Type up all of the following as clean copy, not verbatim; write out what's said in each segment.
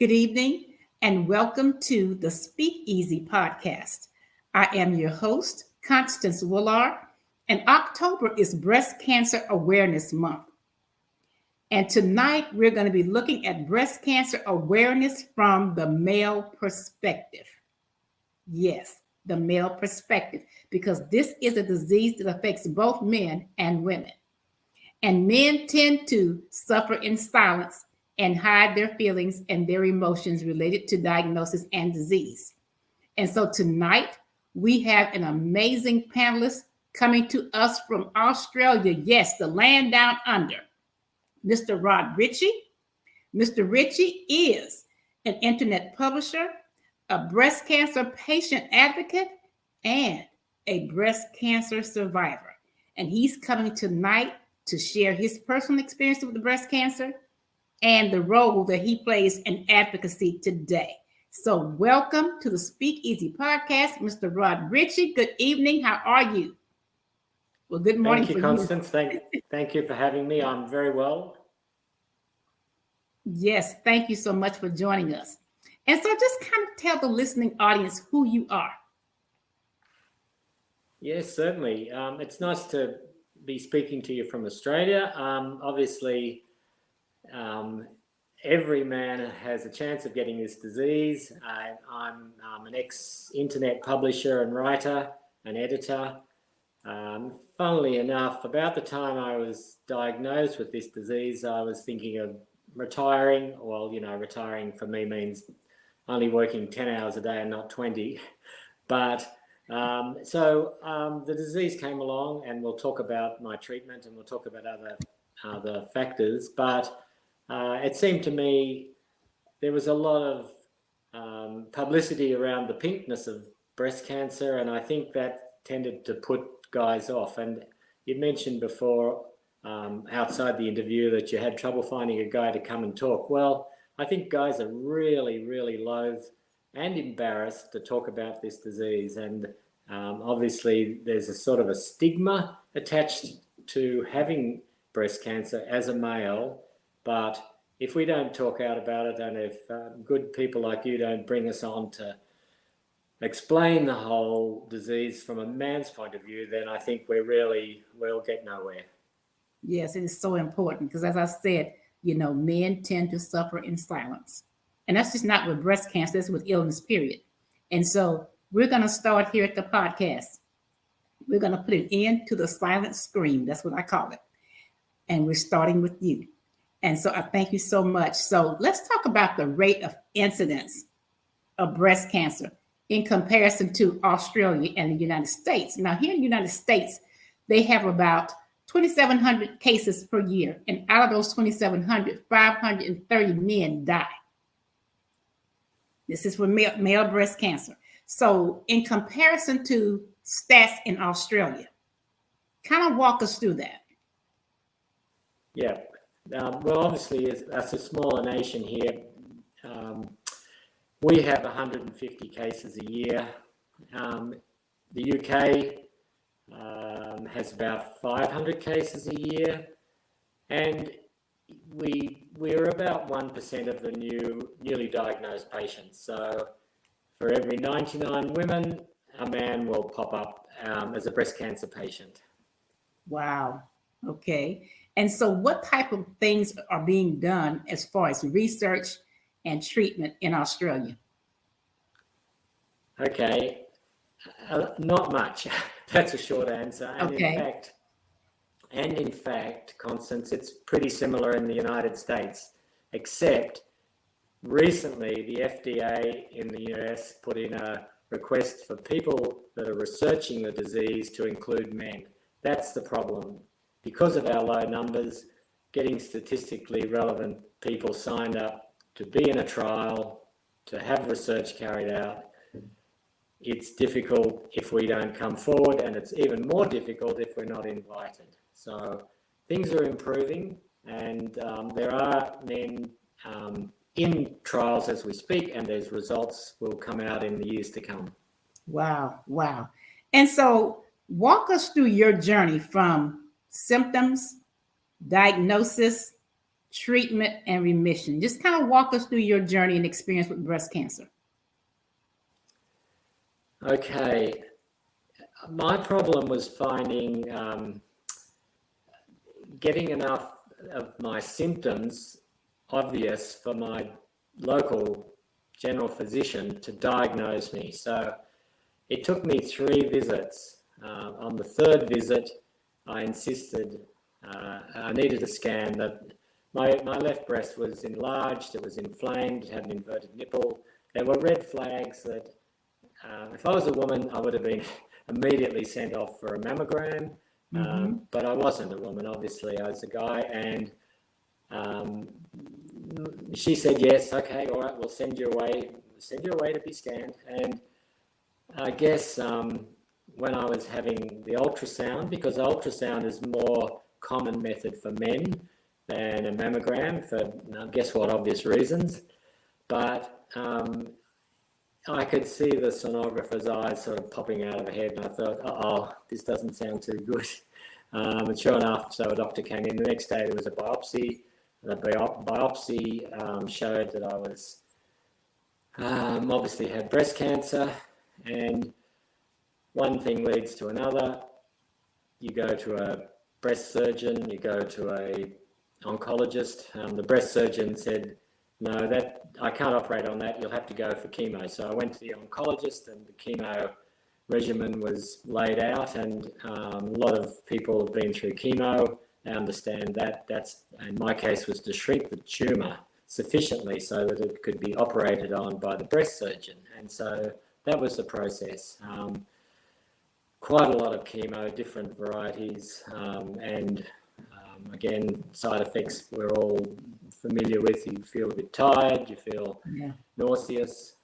Good evening, and welcome to the Speak Easy podcast. I am your host, Constance Willard, and October is Breast Cancer Awareness Month. And tonight we're going to be looking at breast cancer awareness from the male perspective. Yes, the male perspective, because this is a disease that affects both men and women. And men tend to suffer in silence and hide their feelings and their emotions related to diagnosis and disease. And so tonight, we have an amazing panelist coming to us from Australia. Yes, the land down under, Mr. Rod Ritchie. Mr. Ritchie is an internet publisher, a breast cancer patient advocate, and a breast cancer survivor. And he's coming tonight to share his personal experience with the breast cancer and the role that he plays in advocacy today. So welcome to the Speak Easy podcast, Mr. Rod Ritchie. Good evening. How are you? Well, good morning. Thank you, Constance. Thank you for having me. I'm very well. Yes, thank you so much for joining us. And so just kind of tell the listening audience who you are. Yes, certainly. It's nice to be speaking to you from Australia. Obviously, every man has a chance of getting this disease. I'm an ex-internet publisher and writer, an editor. Funnily enough, about the time I was diagnosed with this disease, I was thinking of retiring. Well, retiring for me means only working 10 hours a day and not 20. But the disease came along, and we'll talk about my treatment and we'll talk about other factors. But it seemed to me there was a lot of publicity around the pinkness of breast cancer, and I think that tended to put guys off. And you mentioned before outside the interview that you had trouble finding a guy to come and talk. Well, I think guys are really, really loath and embarrassed to talk about this disease. And obviously there's a sort of a stigma attached to having breast cancer as a male. But if we don't talk out about it, and if good people like you don't bring us on to explain the whole disease from a man's point of view, then I think we'll get nowhere. Yes, it is so important because, as I said, men tend to suffer in silence. And that's just not with breast cancer, that's with illness, period. And so we're going to start here at the podcast. We're going to put an end to the silent scream. That's what I call it. And we're starting with you. And so I thank you so much. So let's talk about the rate of incidence of breast cancer in comparison to Australia and the United States. Now, here in the United States, they have about 2,700 cases per year. And out of those 2,700, 530 men die. This is for male breast cancer. So in comparison to stats in Australia, kind of walk us through that. Yeah. Well, obviously, as a smaller nation here, we have 150 cases a year. The UK has about 500 cases a year, and we're about 1% of the newly diagnosed patients. So for every 99 women, a man will pop up as a breast cancer patient. Wow. Okay. And so what type of things are being done as far as research and treatment in Australia? Okay. Not much. That's a short answer. And okay. In fact, Constance, it's pretty similar in the United States, except recently the FDA in the US put in a request for people that are researching the disease to include men. That's the problem. Because of our low numbers, getting statistically relevant people signed up to be in a trial, to have research carried out, it's difficult if we don't come forward, and it's even more difficult if we're not invited. So things are improving, and there are men in trials as we speak, and there's results will come out in the years to come. Wow. And so walk us through your journey from symptoms, diagnosis, treatment, and remission. Just kind of walk us through your journey and experience with breast cancer. Okay. My problem was finding, getting enough of my symptoms obvious for my local general physician to diagnose me. So it took me 3 visits. On the 3rd visit, I insisted I needed a scan. That my left breast was enlarged, it was inflamed, it had an inverted nipple. There were red flags that if I was a woman, I would have been immediately sent off for a mammogram, but I wasn't a woman, obviously. I was a guy, and she said, yes, okay, all right, we'll send you away to be scanned. And I guess when I was having the ultrasound, because ultrasound is more common method for men than a mammogram for, guess what, obvious reasons, but I could see the sonographer's eyes sort of popping out of her head, and I thought, oh, this doesn't sound too good. And sure enough, so a doctor came in. The next day there was a biopsy. The biopsy showed that I was obviously had breast cancer, and one thing leads to another. You go to a breast surgeon, you go to a oncologist. The breast surgeon said, no, that I can't operate on that. You'll have to go for chemo. So I went to the oncologist, and the chemo regimen was laid out, and a lot of people have been through chemo. They understand that. That's, in my case, was to shrink the tumour sufficiently so that it could be operated on by the breast surgeon. And so that was the process. Quite a lot of chemo, different varieties, and again, side effects we're all familiar with. You feel a bit tired, you feel nauseous,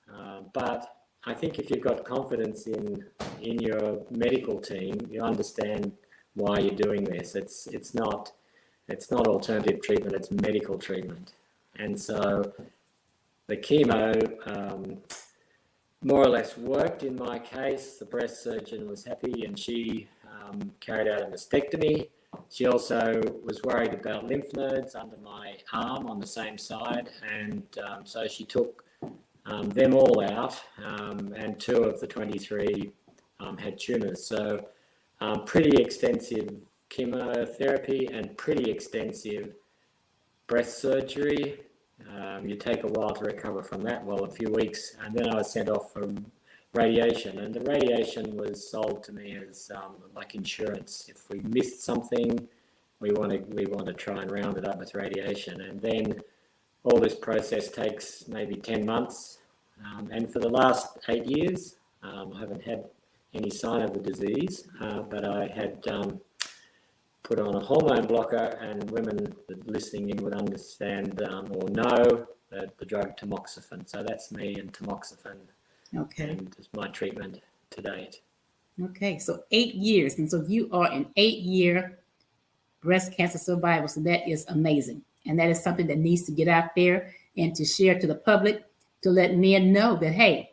but I think if you've got confidence in your medical team, you understand why you're doing this. It's not alternative treatment, it's medical treatment. And so the chemo more or less worked in my case. The breast surgeon was happy, and she carried out a mastectomy. She also was worried about lymph nodes under my arm on the same side, and so she took them all out, and 2 of the 23 had tumours. So pretty extensive chemotherapy and pretty extensive breast surgery. You take a while to recover from that, well, a few weeks, and then I was sent off for radiation, and the radiation was sold to me as like insurance. If we missed something, we want to try and round it up with radiation, and then all this process takes maybe 10 months, and for the last 8 years, I haven't had any sign of the disease, but I had put on a hormone blocker, and women listening in would understand or know the drug tamoxifen. So that's me and tamoxifen. Okay. And it's my treatment to date. Okay, so 8 years. And so you are an 8-year breast cancer survivor. So that is amazing. And that is something that needs to get out there and to share to the public, to let men know that, hey,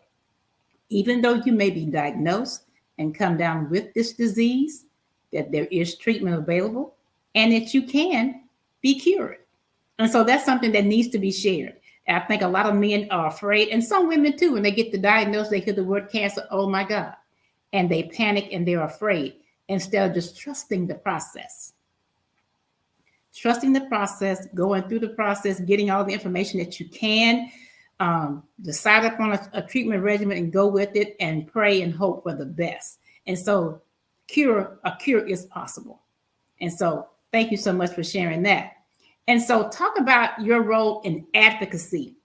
even though you may be diagnosed and come down with this disease, that there is treatment available and that you can be cured. And so that's something that needs to be shared. I think a lot of men are afraid, and some women too, when they get the diagnosis, they hear the word cancer, oh my God, and they panic and they're afraid instead of just trusting the process. Trusting the process, going through the process, getting all the information that you can, decide upon a treatment regimen and go with it and pray and hope for the best. And so a cure is possible. And so thank you so much for sharing that. And so talk about your role in advocacy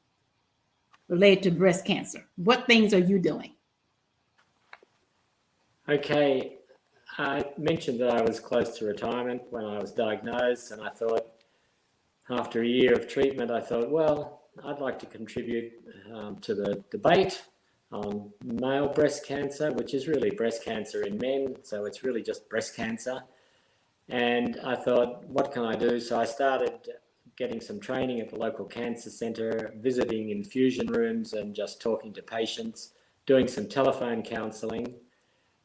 related to breast cancer. What things are you doing? Okay, I mentioned that I was close to retirement when I was diagnosed, and I thought after a year of treatment, I thought, well, I'd like to contribute to the debate on male breast cancer, which is really breast cancer in men, so it's really just breast cancer. And I thought, what can I do? So I started getting some training at the local cancer centre, visiting infusion rooms and just talking to patients, doing some telephone counselling.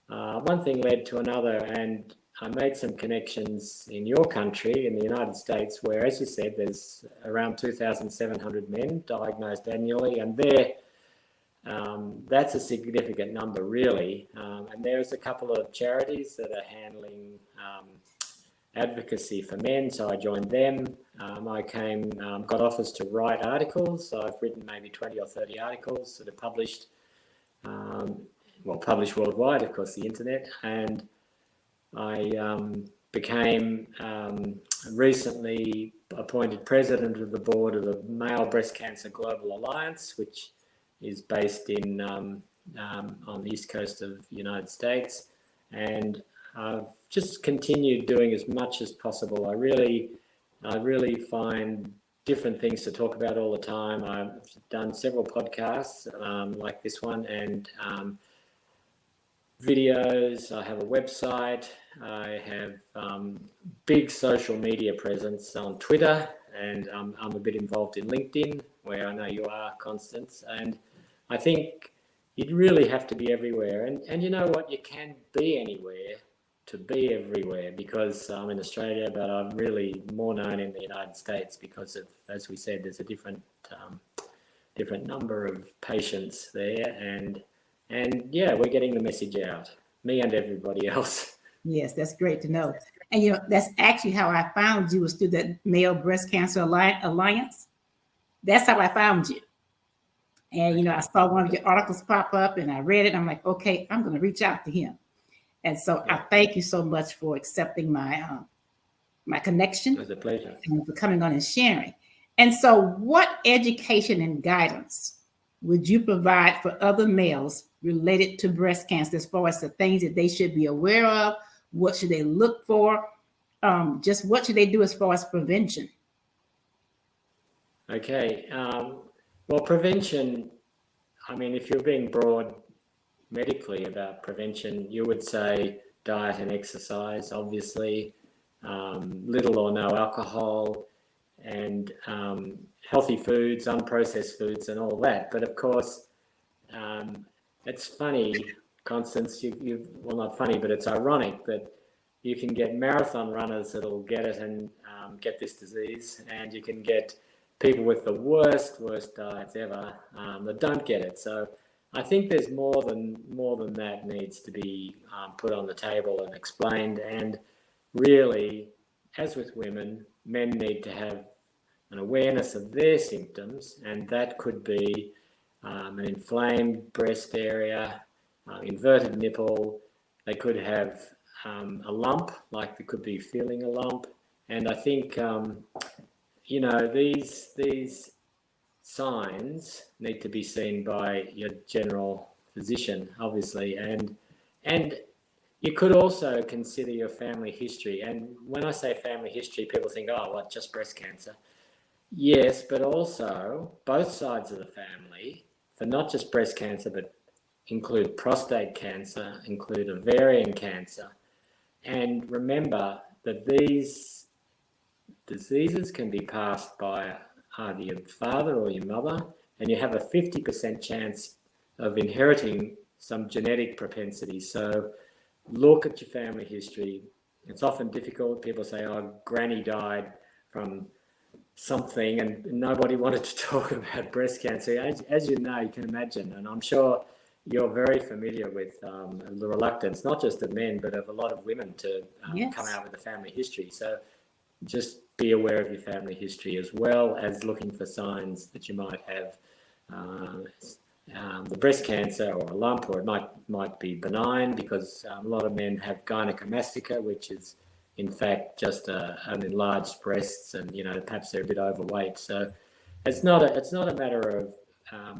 One thing led to another, and I made some connections in your country, in the United States, where, as you said, there's around 2,700 men diagnosed annually, and that's a significant number, really. And there's a couple of charities that are handling advocacy for men, so I joined them. I got offers to write articles. So I've written maybe 20 or 30 articles that are published, published worldwide, of course, the internet. And I became recently appointed president of the board of the Male Breast Cancer Global Alliance, which is based in on the east coast of the United States. And I've just continued doing as much as possible. I really find different things to talk about all the time. I've done several podcasts like this one, and videos. I have a website. I have big social media presence on Twitter, and I'm a bit involved in LinkedIn, where I know you are, Constance. And I think you'd really have to be everywhere. And you know what? You can be anywhere to be everywhere, because I'm in Australia, but I'm really more known in the United States because of, as we said, there's a different number of patients there, and yeah, we're getting the message out, me and everybody else. Yes, that's great to know. And that's actually how I found you, was through the Male Breast Cancer Alliance. That's how I found you. And I saw one of your articles pop up, and I read it. I'm like, okay, I'm going to reach out to him. And so I thank you so much for accepting my my connection. It was a pleasure. And for coming on and sharing. And so what education and guidance would you provide for other males related to breast cancer, as far as the things that they should be aware of? What should they look for? Just what should they do as far as prevention? Okay. Well, prevention, I mean, if you're being broad medically about prevention, you would say diet and exercise, obviously, little or no alcohol, and healthy foods, unprocessed foods, and all that. But of course, it's funny, Constance, well, not funny, but it's ironic that you can get marathon runners that'll get it and get this disease, and you can get people with the worst diets ever that don't get it. So I think there's more than that needs to be put on the table and explained. And really, as with women, men need to have an awareness of their symptoms, and that could be an inflamed breast area, inverted nipple. They could have a lump, like they could be feeling a lump. And I think these signs need to be seen by your general physician, obviously, and you could also consider your family history. And when I say family history, people think, oh, what, just breast cancer? Yes, but also both sides of the family, for not just breast cancer, but include prostate cancer, include ovarian cancer. And remember that these diseases can be passed by either your father or your mother, and you have a 50% chance of inheriting some genetic propensity. So look at your family history. It's often difficult. People say, oh, granny died from something, and nobody wanted to talk about breast cancer. As you know, you can imagine, and I'm sure you're very familiar with the reluctance, not just of men, but of a lot of women to come out with a family history. So just be aware of your family history, as well as looking for signs that you might have the breast cancer or a lump, or it might be benign, because a lot of men have gynecomastia, which is in fact just an enlarged breasts, and perhaps they're a bit overweight. So it's not a matter of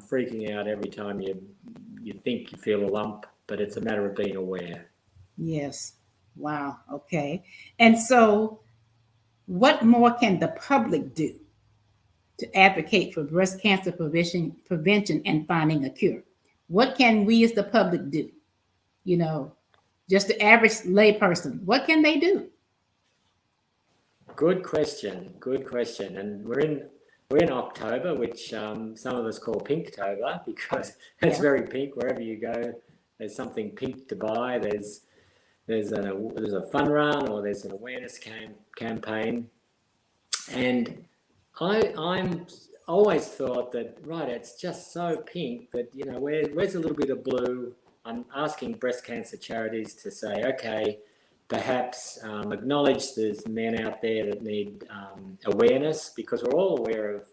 freaking out every time you think you feel a lump, but it's a matter of being aware. Yes. Wow. Okay. And so what more can the public do to advocate for breast cancer prevention and finding a cure? What can we as the public do? Just the average layperson, what can they do? Good question. And we're in October, which some of us call Pinktober, because it's very pink wherever you go. There's something pink to buy. There's there's a fun run or there's an awareness campaign, and I'm always thought that, right, it's just so pink that, you know, where's a little bit of blue? I'm asking breast cancer charities to say, okay, perhaps acknowledge there's men out there that need awareness, because we're all aware of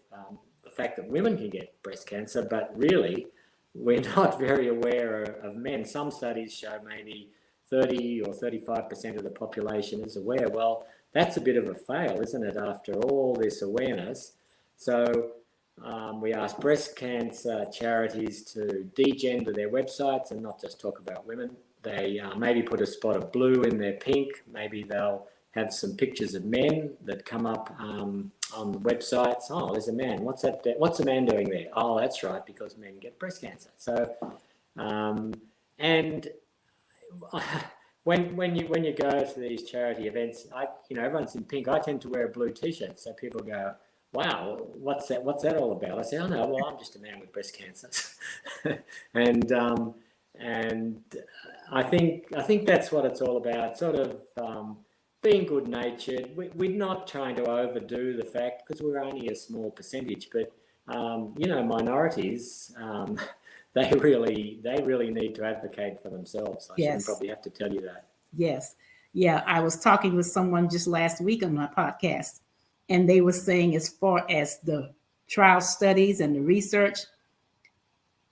the fact that women can get breast cancer, but really we're not very aware of men. Some studies show maybe 30 or 35% of the population is aware. Well, that's a bit of a fail, isn't it, after all this awareness? So we ask breast cancer charities to degender their websites and not just talk about women. They maybe put a spot of blue in their pink. Maybe they'll have some pictures of men that come up on the websites. Oh, there's a man. What's that? What's a man doing there? Oh, that's right, because men get breast cancer. So, and when you go to these charity events, everyone's in pink. I tend to wear a blue T-shirt, so people go, wow, what's that all about? I say, oh no, well, I'm just a man with breast cancer. and I think that's what it's all about, sort of being good-natured. We're not trying to overdo the fact, because we're only a small percentage, but minorities, they really need to advocate for themselves. I shouldn't probably have to tell you that. Yes. Yeah, I was talking with someone just last week on my podcast, and they were saying, as far as the trial studies and the research,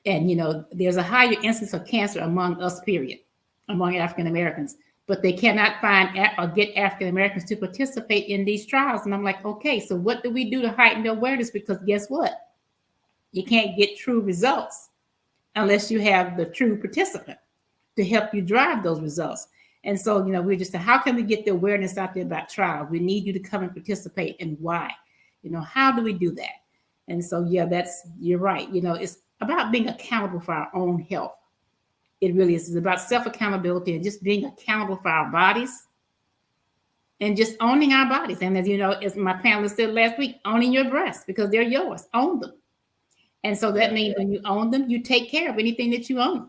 and, there's a higher incidence of cancer among us, period, among African Americans, but they cannot find or get African Americans to participate in these trials. And I'm like, okay, so what do we do to heighten the awareness? Because guess what? You can't get true results unless you have the true participant to help you drive those results. And so, we're just, how can we get the awareness out there about trials? We need you to come and participate, and why? How do we do that? And so, yeah, you're right. It's about being accountable for our own health. It really is. It's about self-accountability and just being accountable for our bodies and just owning our bodies. And as my panelist said last week, owning your breasts, because they're yours. Own them. And so that means when you own them, you take care of anything that you own.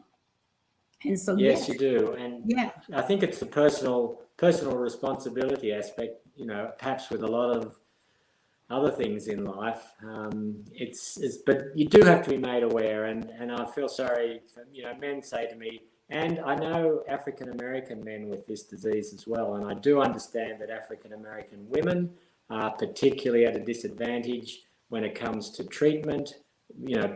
And so yes, you do. And I think it's the personal responsibility aspect, perhaps with a lot of other things in life. But you do have to be made aware, and I feel sorry for, men say to me, and I know African American men with this disease as well, and I do understand that African American women are particularly at a disadvantage when it comes to treatment,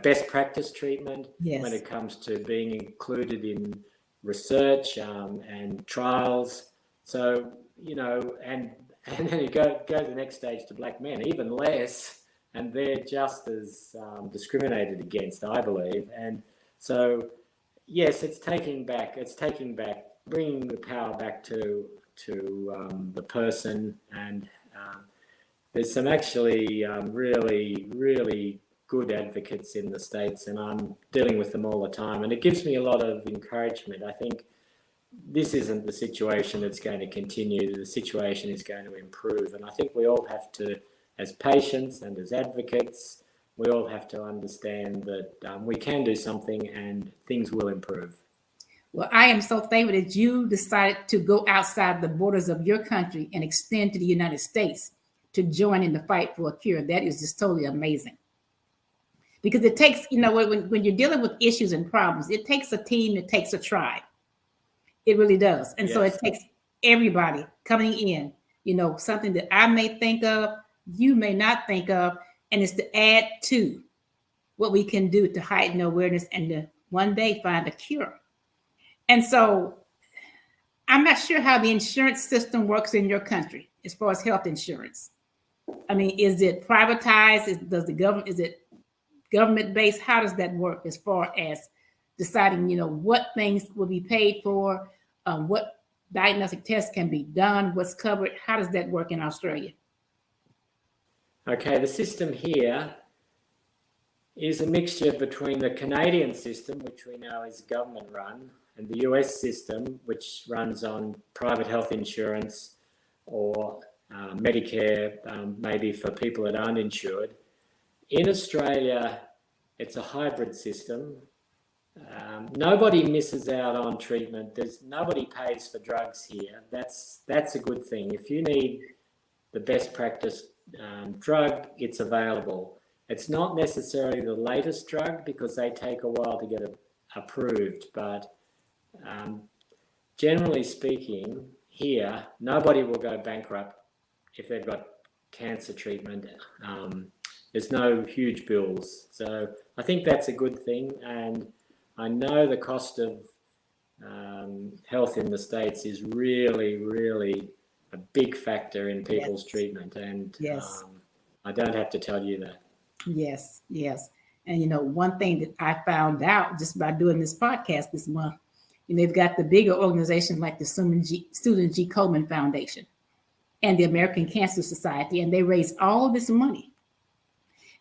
best practice treatment, when it comes to being included in research and trials. So, and then you go to the next stage to black men, even less, and they're just as discriminated against, I believe. And so, yes, it's taking back, bringing the power back to the person. And there's some actually really, really good advocates in the States, and I'm dealing with them all the time. And it gives me a lot of encouragement. I think this isn't the situation that's going to continue. The situation is going to improve. And I think we all have to, as patients and as advocates, we all have to understand that we can do something and things will improve. Well, I am so thankful that you decided to go outside the borders of your country and extend to the United States to join in the fight for a cure. That is just totally amazing. Because it takes, when you're dealing with issues and problems, it takes a team, it takes a tribe. It really does. And so it takes everybody coming in, something that I may think of, you may not think of, and it's to add to what we can do to heighten awareness and to one day find a cure. And so I'm not sure how the insurance system works in your country as far as health insurance. I mean, is it privatized? Is it government-based? How does that work as far as deciding, what things will be paid for, what diagnostic tests can be done, what's covered? How does that work in Australia? Okay, the system here is a mixture between the Canadian system, which we know is government-run, and the US system, which runs on private health insurance or Medicare, maybe for people that aren't insured. In Australia, it's a hybrid system. nobody misses out on treatment. Nobody pays for drugs here. That's a good thing. If you need the best practice drug, it's available. It's not necessarily the latest drug because they take a while to get approved, but generally speaking, here, nobody will go bankrupt if they've got cancer treatment. There's no huge bills. So I think that's a good thing. And I know the cost of health in the States is really, really a big factor in people's treatment. And I don't have to tell you that. Yes, yes. And, one thing that I found out just by doing this podcast this month, they've got the bigger organizations like the Susan G. Komen Foundation and the American Cancer Society, and they raise all this money.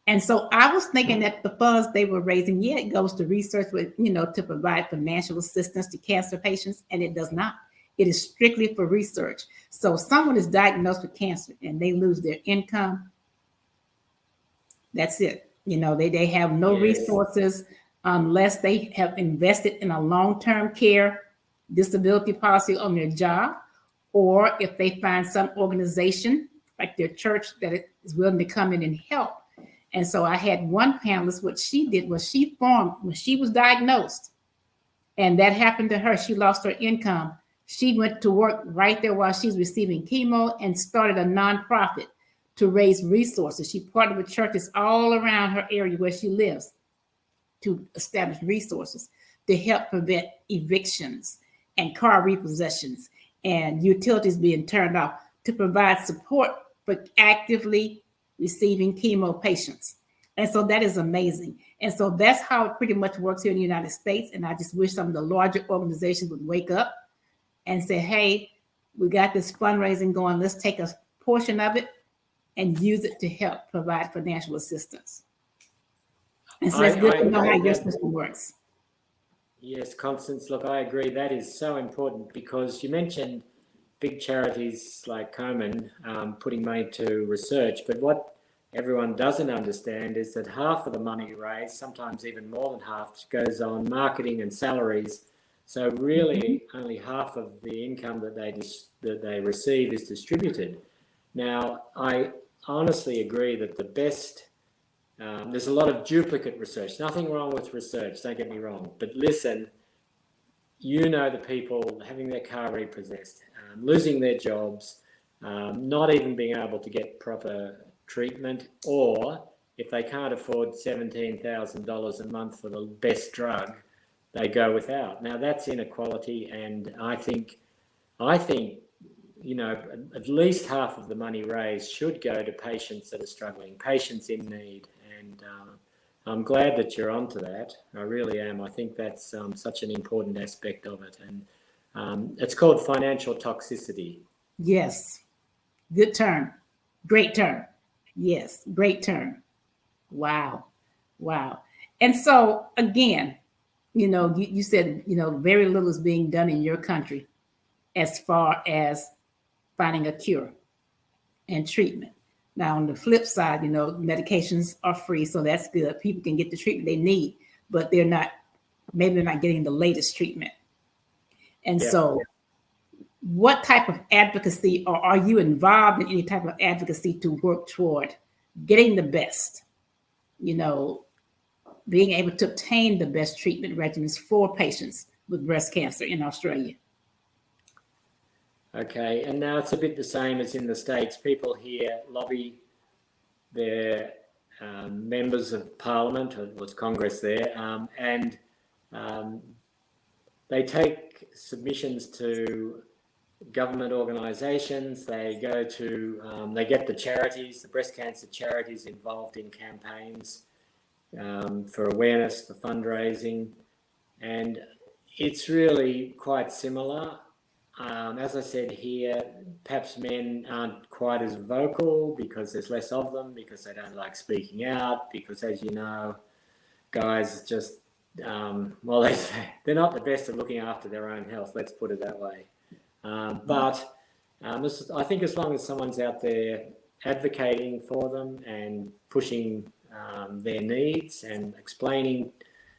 And so I was thinking that the funds they were raising, it goes to research with, to provide financial assistance to cancer patients, and it does not. It is strictly for research. So if someone is diagnosed with cancer and they lose their income, that's it. They have no resources unless they have invested in a long-term care disability policy on their job, or if they find some organization like their church that is willing to come in and help. And so I had one panelist, what she did was she formed, when she was diagnosed, and that happened to her, she lost her income. She went to work right there while she was receiving chemo and started a nonprofit to raise resources. She partnered with churches all around her area where she lives to establish resources to help prevent evictions and car repossessions and utilities being turned off, to provide support for actively receiving chemo patients. And so that is amazing. And so that's how it pretty much works here in the United States. And I just wish some of the larger organizations would wake up and say, hey, we got this fundraising going. Let's take a portion of it and use it to help provide financial assistance. And so it's good to know how your system works. Yes, Constance, look, I agree. That is so important because you mentioned big charities like Komen putting money to research, but what everyone doesn't understand is that half of the money raised, sometimes even more than half, goes on marketing and salaries. So really only half of the income that they receive is distributed. Now, I honestly agree that the best, there's a lot of duplicate research. Nothing wrong with research, don't get me wrong. But listen, the people having their car repossessed, losing their jobs, not even being able to get proper treatment, or if they can't afford $17,000 a month for the best drug, they go without. Now that's inequality, and I think at least half of the money raised should go to patients that are struggling, patients in need. And I'm glad that you're onto that. I really am. I think that's such an important aspect of it. And it's called financial toxicity. Yes. Good term. Great term. Yes. Great term. Wow. And so again, you said, very little is being done in your country as far as finding a cure and treatment. Now, on the flip side, medications are free, so that's good. People can get the treatment they need, but maybe they're not getting the latest treatment. And so what type of advocacy, or are you involved in any type of advocacy to work toward getting the best, being able to obtain the best treatment regimens for patients with breast cancer in Australia? Okay, and now it's a bit the same as in the States. People here lobby their members of Parliament, or it was Congress there, and they take submissions to government organisations. They go to, they get the charities, the breast cancer charities involved in campaigns for awareness, for fundraising, and it's really quite similar. As I said here, perhaps men aren't quite as vocal because there's less of them, because they don't like speaking out, because, as you know, guys just, they're not the best at looking after their own health, let's put it that way. But I think as long as someone's out there advocating for them and pushing their needs and explaining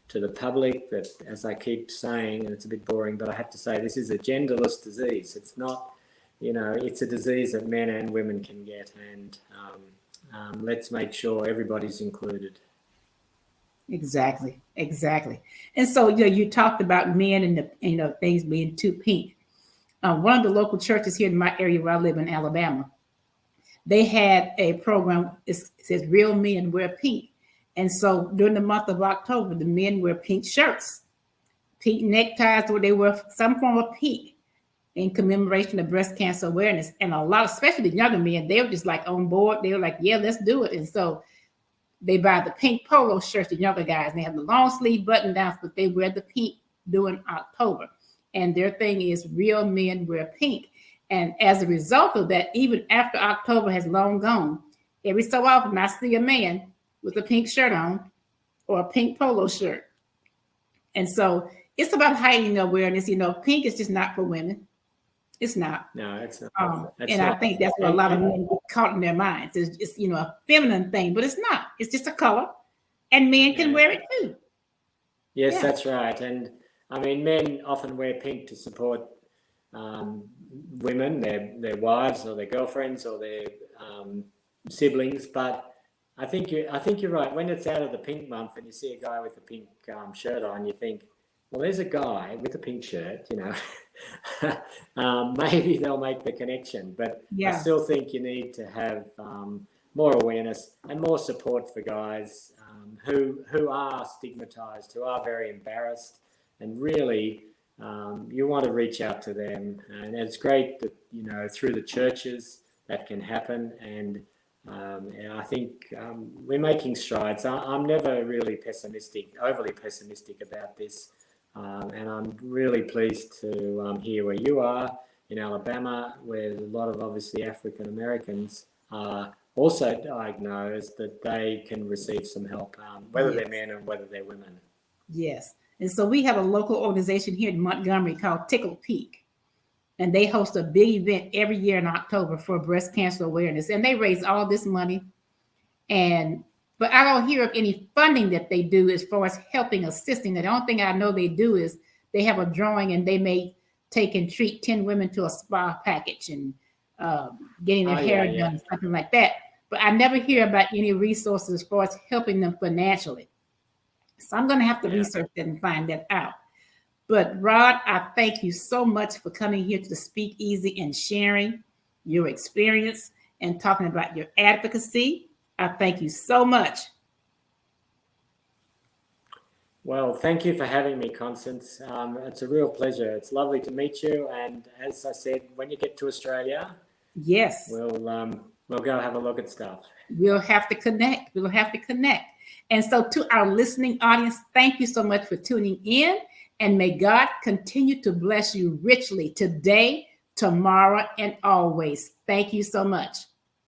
to the public that, as I keep saying, and it's a bit boring, but I have to say this is a genderless disease. It's not, it's a disease that men and women can get, and let's make sure everybody's included. Exactly. And so, you talked about men and things being too pink. One of the local churches here in my area where I live in Alabama, they had a program. It says "Real Men Wear Pink," and so during the month of October, the men wear pink shirts, pink neckties, or they wear some form of pink in commemoration of breast cancer awareness. And a lot, especially the younger men, they were just like on board. They were like, "Yeah, let's do it." And so they buy the pink polo shirts, the younger guys. And they have the long sleeve button downs, but they wear the pink during October. And their thing is "Real Men Wear Pink." And as a result of that, even after October has long gone, every so often I see a man with a pink shirt on or a pink polo shirt. And so it's about heightening awareness. Pink is just not for women. It's not. No, it's not. I think that's what a lot of men get caught in their minds. It's just, a feminine thing, but it's not. It's just a color, and men can wear it too. Yes, that's right. And I mean, men often wear pink to support women, their wives or their girlfriends or their siblings. But I think you're right. When it's out of the pink month and you see a guy with a pink shirt on, you think, well, there's a guy with a pink shirt, maybe they'll make the connection. But I still think you need to have more awareness and more support for guys who are stigmatized, who are very embarrassed, and really you want to reach out to them. And it's great that, through the churches that can happen. And I think we're making strides. I'm never really overly pessimistic about this. And I'm really pleased to hear where you are in Alabama, where a lot of obviously African Americans are also diagnosed, that they can receive some help, whether they're men or whether they're women. Yes. And so we have a local organization here in Montgomery called Tickle Pink. And they host a big event every year in October for breast cancer awareness. And they raise all this money. But I don't hear of any funding that they do as far as helping, assisting. The only thing I know they do is they have a drawing, and they may take and treat 10 women to a spa package and getting their hair done, something like that. But I never hear about any resources as far as helping them financially. So I'm going to have to research that and find that out. But Rod, I thank you so much for coming here to the Speak Easy and sharing your experience and talking about your advocacy. I thank you so much. Well, thank you for having me, Constance. It's a real pleasure. It's lovely to meet you. And as I said, when you get to Australia, we'll go have a look at stuff. We'll have to connect. And so to our listening audience, thank you so much for tuning in. And may God continue to bless you richly today, tomorrow, and always. Thank you so much.